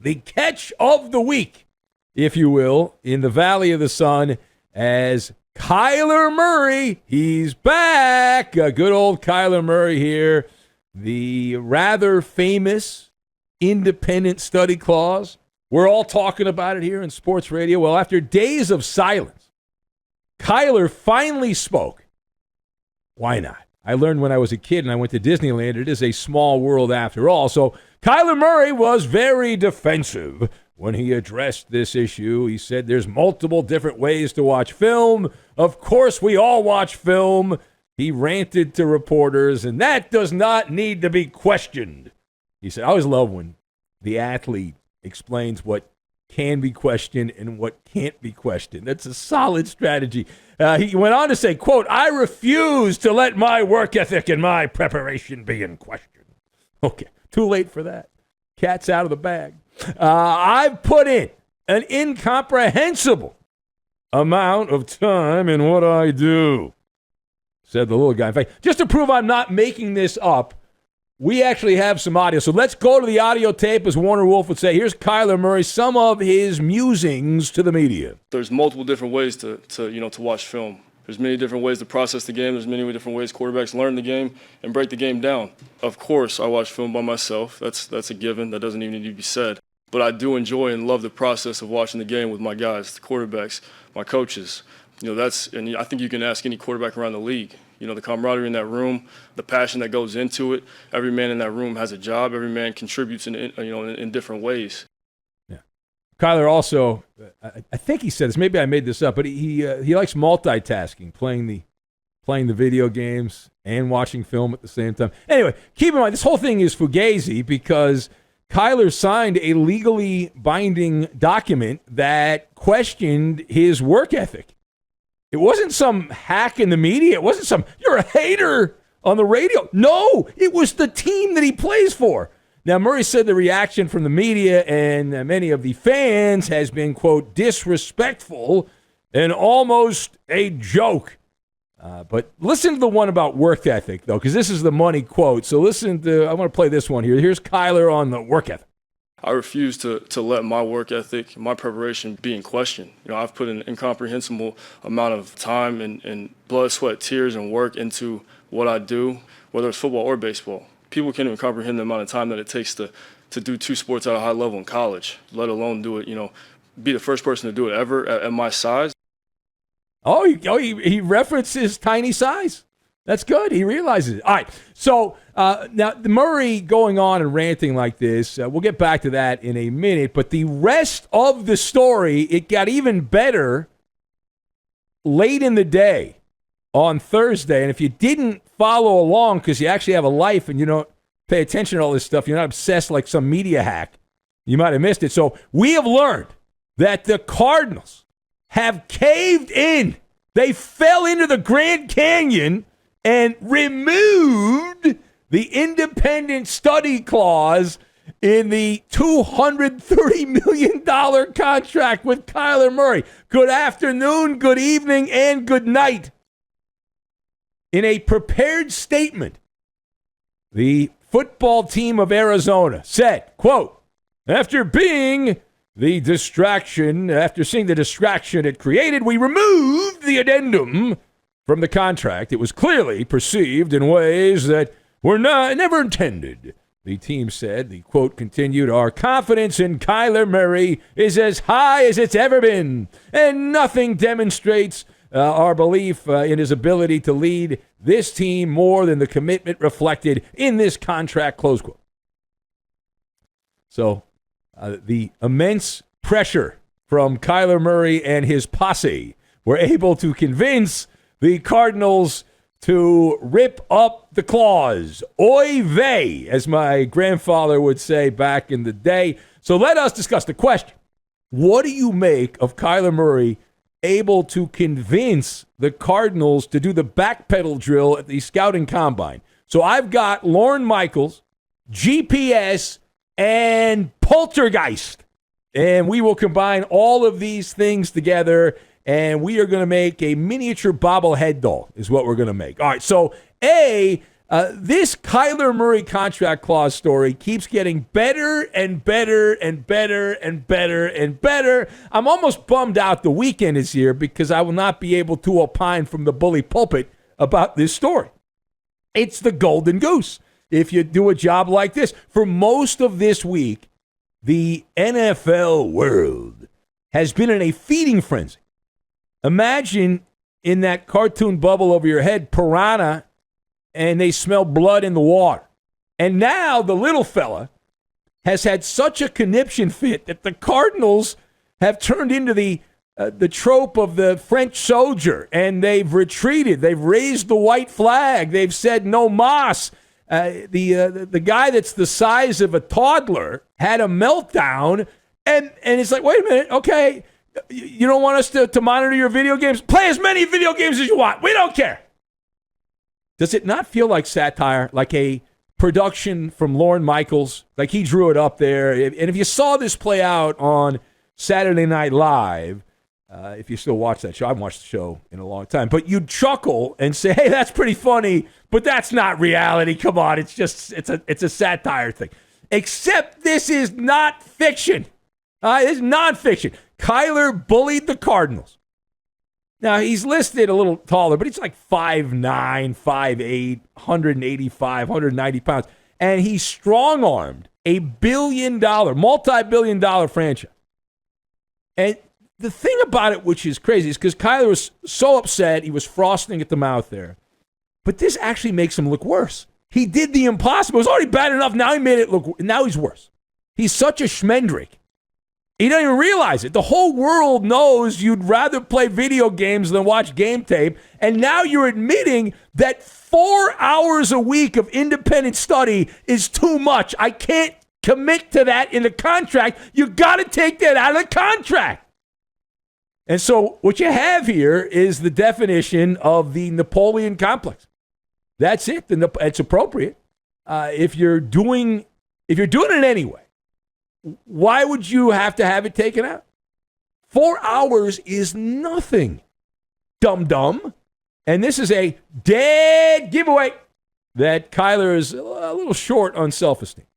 the catch of the week, if you will, in the Valley of the Sun, as Kyler Murray, he's back. Good old Kyler Murray here. The rather famous independent study clause. We're all talking about it here in sports radio. Well, after days of silence, Kyler finally spoke. Why not? I learned when I was a kid and I went to Disneyland, it is a small world after all. So Kyler Murray was very defensive when he addressed this issue. He said there's multiple different ways to watch film. Of course, we all watch film. He ranted to reporters, and that does not need to be questioned. He said, I always love when the athlete explains what can be questioned and what can't be questioned. That's a solid strategy. He went on to say, quote, I refuse to let my work ethic and my preparation be in question. Okay, too late for that. Cat's out of the bag. I've put in an incomprehensible amount of time in what I do, said the little guy. In fact, just to prove I'm not making this up, we actually have some audio. So let's go to the audio tape, as Warner Wolf would say. Here's Kyler Murray, some of his musings to the media. There's multiple different ways to watch film. There's many different ways to process the game. There's many different ways quarterbacks learn the game and break the game down. Of course, I watch film by myself. That's a given. That doesn't even need to be said. But I do enjoy and love the process of watching the game with my guys, the quarterbacks, my coaches. And I think you can ask any quarterback around the league. The camaraderie in that room, the passion that goes into it. Every man in that room has a job. Every man contributes in different ways. Yeah. Kyler also, I think he said this. Maybe I made this up, but he likes multitasking, playing the video games and watching film at the same time. Anyway, keep in mind this whole thing is fugazi because Kyler signed a legally binding document that questioned his work ethic. It wasn't some hack in the media. It wasn't some, you're a hater on the radio. No, it was the team that he plays for. Now, Murray said the reaction from the media and many of the fans has been, quote, disrespectful and almost a joke. But listen to the one about work ethic, though, because this is the money quote. So I want to play this one here. Here's Kyler on the work ethic. I refuse to let my work ethic, my preparation be in question. I've put an incomprehensible amount of time and blood, sweat, tears, and work into what I do, whether it's football or baseball. People can't even comprehend the amount of time that it takes to do two sports at a high level in college, let alone do it, be the first person to do it ever at my size. He referenced his tiny size. That's good. He realizes it. All right. So now Murray going on and ranting like this, we'll get back to that in a minute. But the rest of the story, it got even better late in the day on Thursday. And if you didn't follow along because you actually have a life and you don't pay attention to all this stuff, you're not obsessed like some media hack, you might have missed it. So we have learned that the Cardinals have caved in. They fell into the Grand Canyon and removed the independent study clause in the $230 million contract with Kyler Murray. Good afternoon, good evening, and good night. In a prepared statement, the football team of Arizona said, quote, after seeing the distraction it created, we removed the addendum from the contract. It was clearly perceived in ways that were never intended. The team said, the quote continued, our confidence in Kyler Murray is as high as it's ever been, and nothing demonstrates our belief in his ability to lead this team more than the commitment reflected in this contract, close quote. So the immense pressure from Kyler Murray and his posse were able to convince the Cardinals to rip up the clause. Oy vey, as my grandfather would say back in the day. So let us discuss the question. What do you make of Kyler Murray able to convince the Cardinals to do the backpedal drill at the scouting combine? So I've got Lorne Michaels, GPS, and Poltergeist. And we will combine all of these things together, and we are going to make a miniature bobblehead doll is what we're going to make. All right, so This Kyler Murray contract clause story keeps getting better and better and better and better and better. I'm almost bummed out the weekend is here because I will not be able to opine from the bully pulpit about this story. It's the golden goose. If you do a job like this, for most of this week, the NFL world has been in a feeding frenzy. Imagine in that cartoon bubble over your head, piranha, and they smell blood in the water. And now the little fella has had such a conniption fit that the Cardinals have turned into the trope of the French soldier, and they've retreated. They've raised the white flag. They've said no mas. The guy that's the size of a toddler had a meltdown, and it's like, wait a minute, okay, you don't want us to monitor your video games? Play as many video games as you want. We don't care. Does it not feel like satire, like a production from Lorne Michaels? Like he drew it up there. And if you saw this play out on Saturday Night Live, if you still watch that show, I haven't watched the show in a long time, but you'd chuckle and say, hey, that's pretty funny, but that's not reality. Come on, it's a satire thing. Except this is not fiction. It's nonfiction. Kyler bullied the Cardinals. Now, he's listed a little taller, but he's like 5'9", 5'8", 185, 190 pounds. And he strong-armed a multi-billion-dollar franchise. And the thing about it, which is crazy, is because Kyler was so upset, he was frosting at the mouth there. But this actually makes him look worse. He did the impossible. It was already bad enough. Now he made it look, now he's worse. He's such a schmendrick. He doesn't even realize it. The whole world knows you'd rather play video games than watch game tape. And now you're admitting that 4 hours a week of independent study is too much. I can't commit to that in the contract. You got to take that out of the contract. And so what you have here is the definition of the Napoleon complex. That's it. It's appropriate. If you're doing it anyway, why would you have to have it taken out? 4 hours is nothing, dum-dum. And this is a dead giveaway that Kyler is a little short on self-esteem.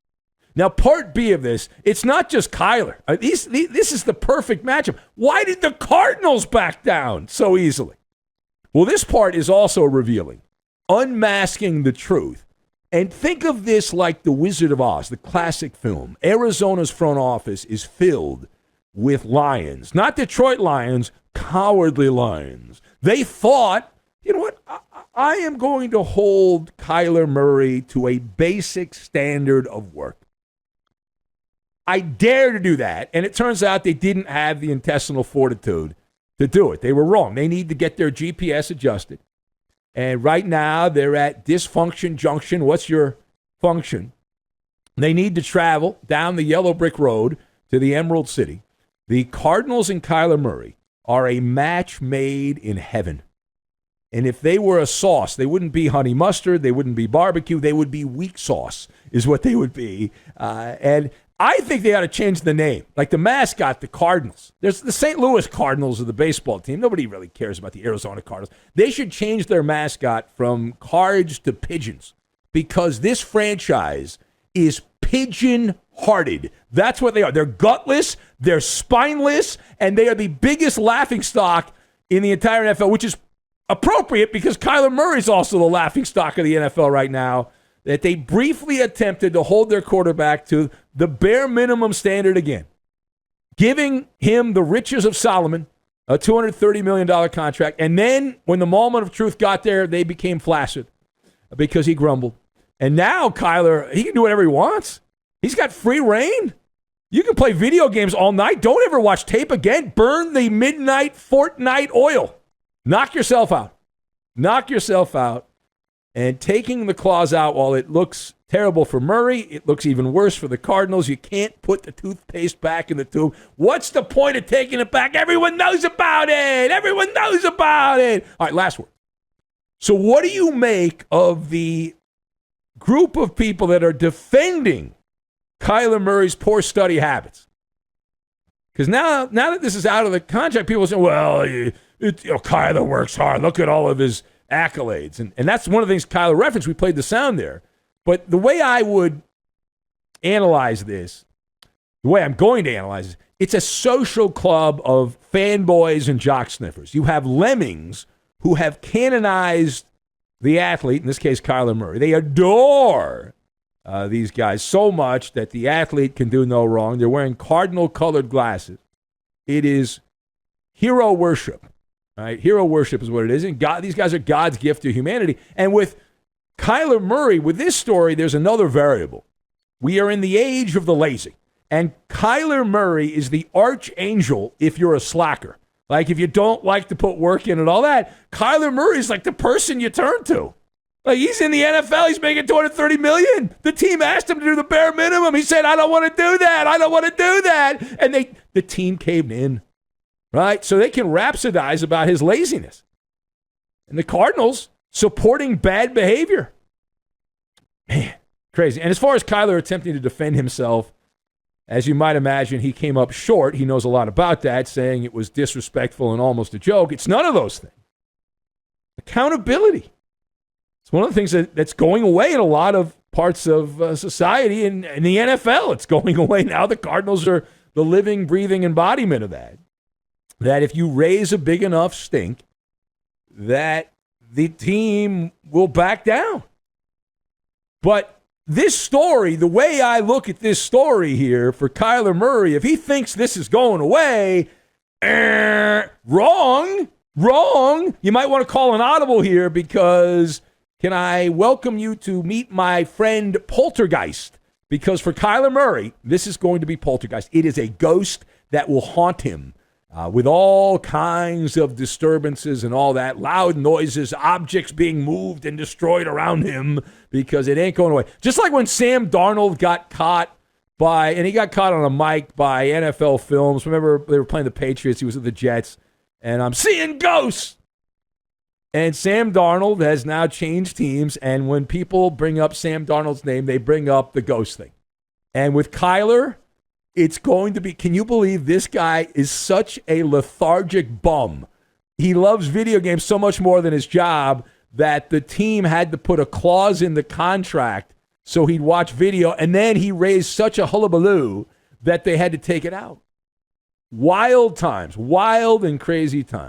Now, part B of this, it's not just Kyler. This is the perfect matchup. Why did the Cardinals back down so easily? Well, this part is also revealing, unmasking the truth. And think of this like The Wizard of Oz, the classic film. Arizona's front office is filled with lions, not Detroit Lions, cowardly lions. They thought, you know what, I am going to hold Kyler Murray to a basic standard of work. I dare to do that. And it turns out they didn't have the intestinal fortitude to do it. They were wrong. They need to get their GPS adjusted. And right now, they're at dysfunction junction. What's your function? They need to travel down the yellow brick road to the Emerald City. The Cardinals and Kyler Murray are a match made in heaven. And if they were a sauce, they wouldn't be honey mustard. They wouldn't be barbecue. They would be weak sauce is what they would be. And I think they ought to change the name. Like the mascot, the Cardinals. There's the St. Louis Cardinals of the baseball team. Nobody really cares about the Arizona Cardinals. They should change their mascot from cards to pigeons because this franchise is pigeon-hearted. That's what they are. They're gutless, they're spineless, and they are the biggest laughingstock in the entire NFL, which is appropriate because Kyler Murray is also the laughingstock of the NFL right now. That they briefly attempted to hold their quarterback to the bare minimum standard again, giving him the riches of Solomon, a $230 million contract. And then when the moment of truth got there, they became flaccid because he grumbled. And now Kyler, he can do whatever he wants. He's got free reign. You can play video games all night. Don't ever watch tape again. Burn the midnight Fortnite oil. Knock yourself out. Knock yourself out. And taking the clause out, while it looks terrible for Murray, it looks even worse for the Cardinals. You can't put the toothpaste back in the tube. What's the point of taking it back? Everyone knows about it. Everyone knows about it. All right, last word. So what do you make of the group of people that are defending Kyler Murray's poor study habits? Because now that this is out of the contract, people say, well, Kyler works hard. Look at all of his accolades. And that's one of the things Kyler referenced. We played the sound there. But the way I would analyze this, the way I'm going to analyze it, it's a social club of fanboys and jock sniffers. You have lemmings who have canonized the athlete, in this case Kyler Murray. They adore these guys so much that the athlete can do no wrong. They're wearing cardinal-colored glasses. It is hero worship. Right? Hero worship is what it is. And these guys are God's gift to humanity. And with Kyler Murray, with this story, there's another variable. We are in the age of the lazy. And Kyler Murray is the archangel if you're a slacker. Like if you don't like to put work in and all that, Kyler Murray is like the person you turn to. Like he's in the NFL, he's making $230 million. The team asked him to do the bare minimum. He said, I don't want to do that. I don't want to do that. And the team caved in. Right? So they can rhapsodize about his laziness. And the Cardinals supporting bad behavior. Man, crazy. And as far as Kyler attempting to defend himself, as you might imagine, he came up short. He knows a lot about that, saying it was disrespectful and almost a joke. It's none of those things. Accountability. It's one of the things that's going away in a lot of parts of society. And in the NFL, it's going away now. The Cardinals are the living, breathing embodiment of that. That if you raise a big enough stink, that the team will back down. But this story, the way I look at this story here for Kyler Murray, if he thinks this is going away, wrong. You might want to call an audible here because can I welcome you to meet my friend Poltergeist? Because for Kyler Murray, this is going to be Poltergeist. It is a ghost that will haunt him. With all kinds of disturbances and all that, loud noises, objects being moved and destroyed around him because it ain't going away. Just like when Sam Darnold got caught and he got caught on a mic by NFL Films. Remember, they were playing the Patriots. He was at the Jets. And I'm seeing ghosts. And Sam Darnold has now changed teams. And when people bring up Sam Darnold's name, they bring up the ghost thing. And with Kyler, it's going to be, can you believe this guy is such a lethargic bum? He loves video games so much more than his job that the team had to put a clause in the contract so he'd watch video, and then he raised such a hullabaloo that they had to take it out. Wild times, wild and crazy times.